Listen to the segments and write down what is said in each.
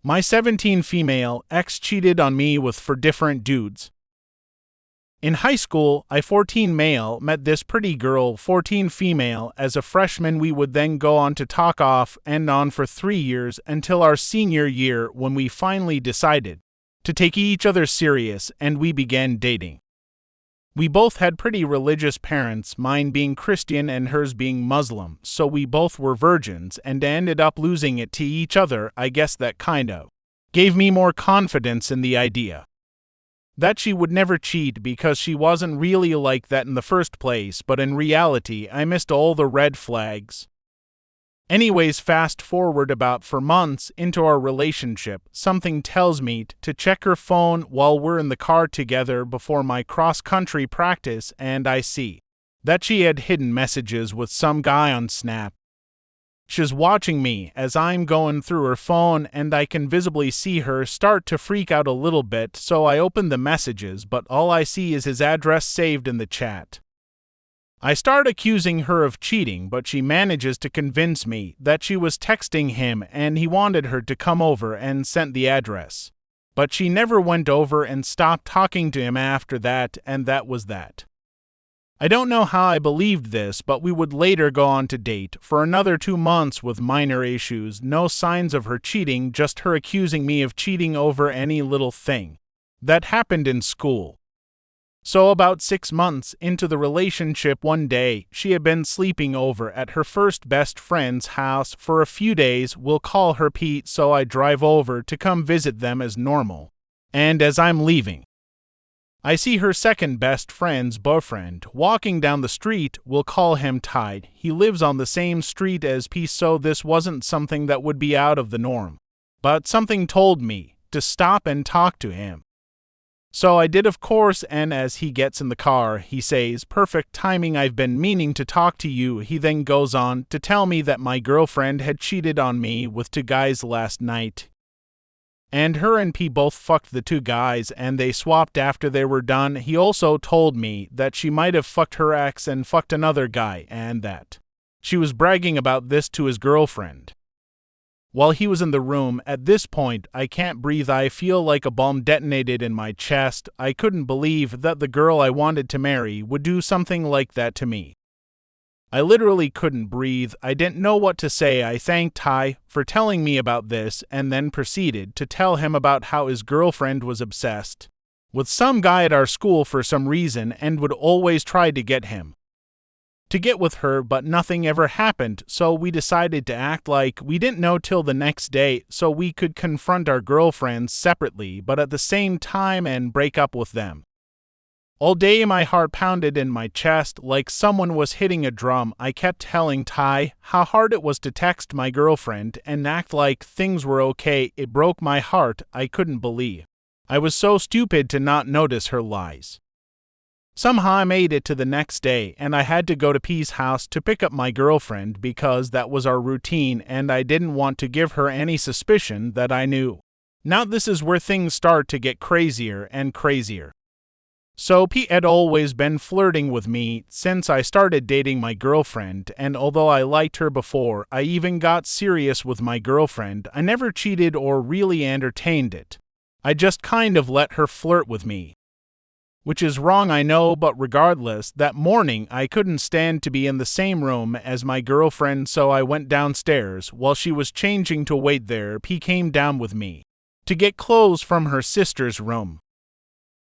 My 17 female ex cheated on me with 4 different dudes. In high school, I 14 male met this pretty girl 14 female as a freshman. We would then go on to talk off and on for 3 years until our senior year when we finally decided to take each other serious and we began dating. We both had pretty religious parents, mine being Christian and hers being Muslim, so we both were virgins and ended up losing it to each other. I guess that kind of gave me more confidence in the idea that she would never cheat because she wasn't really like that in the first place, but in reality I missed all the red flags. Anyways, fast forward about 4 months into our relationship, something tells me to check her phone while we're in the car together before my cross-country practice, and I see that she had hidden messages with some guy on Snap. She's watching me as I'm going through her phone, and I can visibly see her start to freak out a little bit, so I open the messages, but all I see is his address saved in the chat. I start accusing her of cheating, but she manages to convince me that she was texting him and he wanted her to come over and sent the address. But she never went over and stopped talking to him after that, and that was that. I don't know how I believed this, but we would later go on to date for another 2 months with minor issues, no signs of her cheating, just her accusing me of cheating over any little thing that happened in school. So about 6 months into the relationship, one day, she had been sleeping over at her first best friend's house for a few days. We'll call her Pete, so I drive over to come visit them as normal. And as I'm leaving, I see her second best friend's boyfriend walking down the street. We'll call him Ty. He lives on the same street as P, so this wasn't something that would be out of the norm. But something told me to stop and talk to him. So I did, of course, and as he gets in the car, he says, "Perfect timing, I've been meaning to talk to you." He then goes on to tell me that my girlfriend had cheated on me with 2 guys last night. And her and P both fucked the 2 guys and they swapped after they were done. He also told me that she might have fucked her ex and fucked another guy, and that she was bragging about this to his girlfriend while he was in the room. At this point, I can't breathe. I feel like a bomb detonated in my chest. I couldn't believe that the girl I wanted to marry would do something like that to me. I literally couldn't breathe. I didn't know what to say. I thanked Ty for telling me about this and then proceeded to tell him about how his girlfriend was obsessed with some guy at our school for some reason and would always try to get him to get with her, but nothing ever happened, so we decided to act like we didn't know till the next day so we could confront our girlfriends separately but at the same time and break up with them. All day my heart pounded in my chest like someone was hitting a drum. I kept telling Ty how hard it was to text my girlfriend and act like things were okay. It broke my heart. I couldn't believe I was so stupid to not notice her lies. Somehow I made it to the next day, and I had to go to P's house to pick up my girlfriend because that was our routine, and I didn't want to give her any suspicion that I knew. Now this is where things start to get crazier and crazier. So P had always been flirting with me since I started dating my girlfriend, and although I liked her before I even got serious with my girlfriend, I never cheated or really entertained it. I just kind of let her flirt with me. Which is wrong, I know, but regardless, that morning I couldn't stand to be in the same room as my girlfriend, so I went downstairs. While she was changing to wait there, P came down with me to get clothes from her sister's room,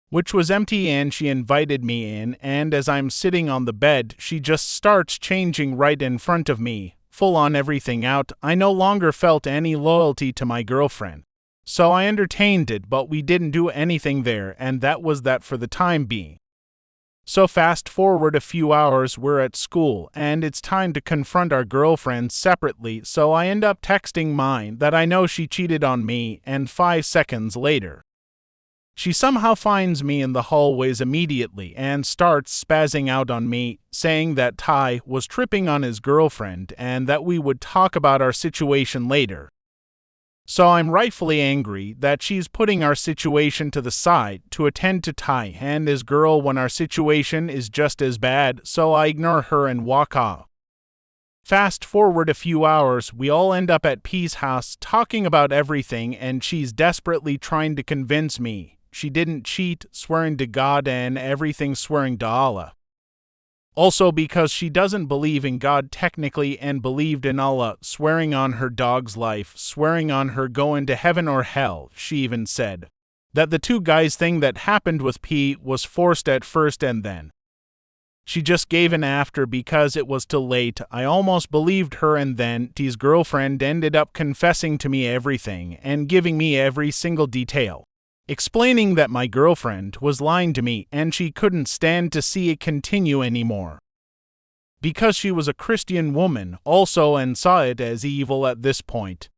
which was empty, and she invited me in, and as I'm sitting on the bed, she just starts changing right in front of me, full on everything out. I no longer felt any loyalty to my girlfriend. So I entertained it, but we didn't do anything there, and that was that for the time being. So fast forward a few hours, we're at school, and it's time to confront our girlfriends separately, so I end up texting mine that I know she cheated on me, and 5 seconds later, she somehow finds me in the hallways immediately and starts spazzing out on me, saying that Ty was tripping on his girlfriend and that we would talk about our situation later. So I'm rightfully angry that she's putting our situation to the side to attend to Ty and his girl when our situation is just as bad, so I ignore her and walk off. Fast forward a few hours, we all end up at P's house talking about everything, and she's desperately trying to convince me she didn't cheat, swearing to God and everything, swearing to Allah. Also because she doesn't believe in God technically and believed in Allah, swearing on her dog's life, swearing on her going to heaven or hell. She even said that the two guys thing that happened with P was forced at first and then she just gave in after because it was too late. I almost believed her, and then T's girlfriend ended up confessing to me everything and giving me every single detail, explaining that my girlfriend was lying to me and she couldn't stand to see it continue anymore. Because she was a Christian woman also and saw it as evil at this point.